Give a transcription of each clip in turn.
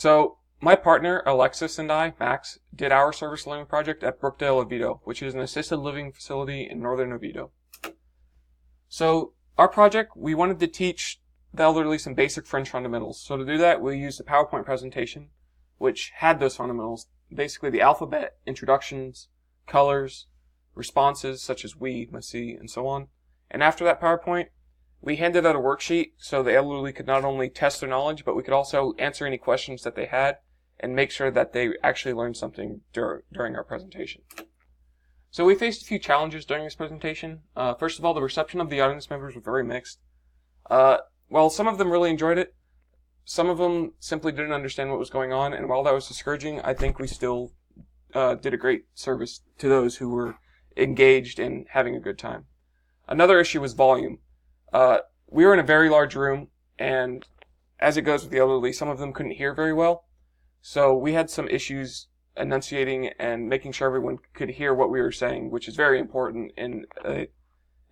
So my partner, Alexis, and I, Max, did our service learning project at Brookdale Oviedo, which is an assisted living facility in northern Oviedo. So our project, we wanted to teach the elderly some basic French fundamentals. So to do that, we used a PowerPoint presentation, which had those fundamentals, basically the alphabet, introductions, colors, responses such as oui, merci, and so on. And after that PowerPoint, we handed out a worksheet so the elderly could not only test their knowledge, but we could also answer any questions that they had and make sure that they actually learned something during our presentation. So we faced a few challenges during this presentation. First of all, the reception of the audience members was very mixed. While some of them really enjoyed it, some of them simply didn't understand what was going on, and while that was discouraging, I think we still did a great service to those who were engaged and having a good time. Another issue was volume. We were in a very large room, and as it goes with the elderly, some of them couldn't hear very well. So we had some issues enunciating and making sure everyone could hear what we were saying, which is very important in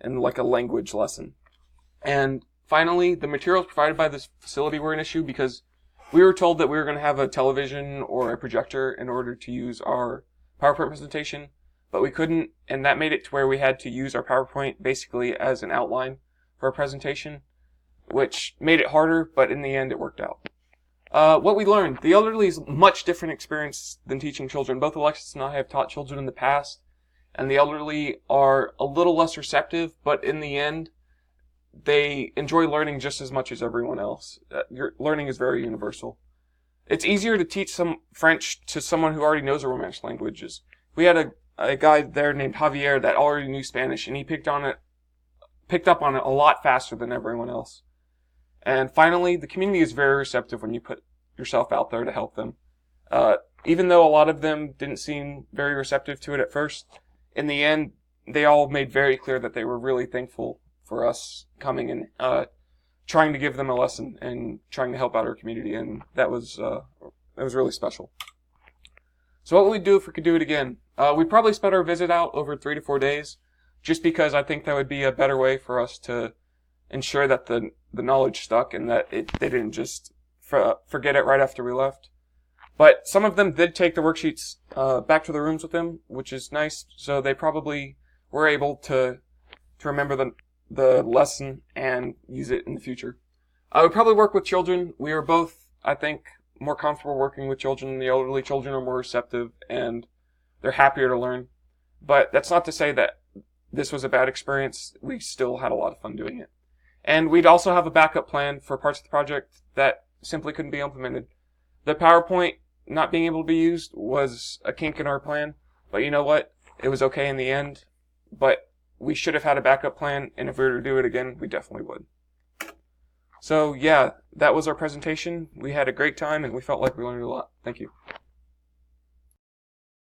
like a language lesson. And finally, the materials provided by this facility were an issue because we were told that we were going to have a television or a projector in order to use our PowerPoint presentation, but we couldn't, and that made it to where we had to use our PowerPoint basically as an outline for a presentation, which made it harder, but in the end it worked out. What we learned, the elderly is a much different experience than teaching children. Both Alexis and I have taught children in the past, and the elderly are a little less receptive, but in the end, they enjoy learning just as much as everyone else. Your learning is very universal. It's easier to teach some French to someone who already knows a Romansh languages. We had a guy there named Javier that already knew Spanish, and he picked up on it a lot faster than everyone else. And finally, the community is very receptive when you put yourself out there to help them. Even though a lot of them didn't seem very receptive to it at first, in the end, they all made very clear that they were really thankful for us coming and trying to give them a lesson and trying to help out our community, and that was really special. So what would we do if we could do it again? We'd probably spread our visit out over 3 to 4 days, just because I think that would be a better way for us to ensure that the knowledge stuck and that they didn't just forget it right after we left. But some of them did take the worksheets back to their rooms with them, which is nice, so they probably were able to remember the lesson and use it in the future. I would probably work with children. We are both, I think, more comfortable working with children. The elderly children are more receptive and they're happier to learn. But that's not to say that this was a bad experience. We still had a lot of fun doing it. And we'd also have a backup plan for parts of the project that simply couldn't be implemented. The PowerPoint not being able to be used was a kink in our plan, but you know what? It was okay in the end, but we should have had a backup plan, and if we were to do it again, we definitely would. So yeah, that was our presentation. We had a great time, and we felt like we learned a lot. Thank you.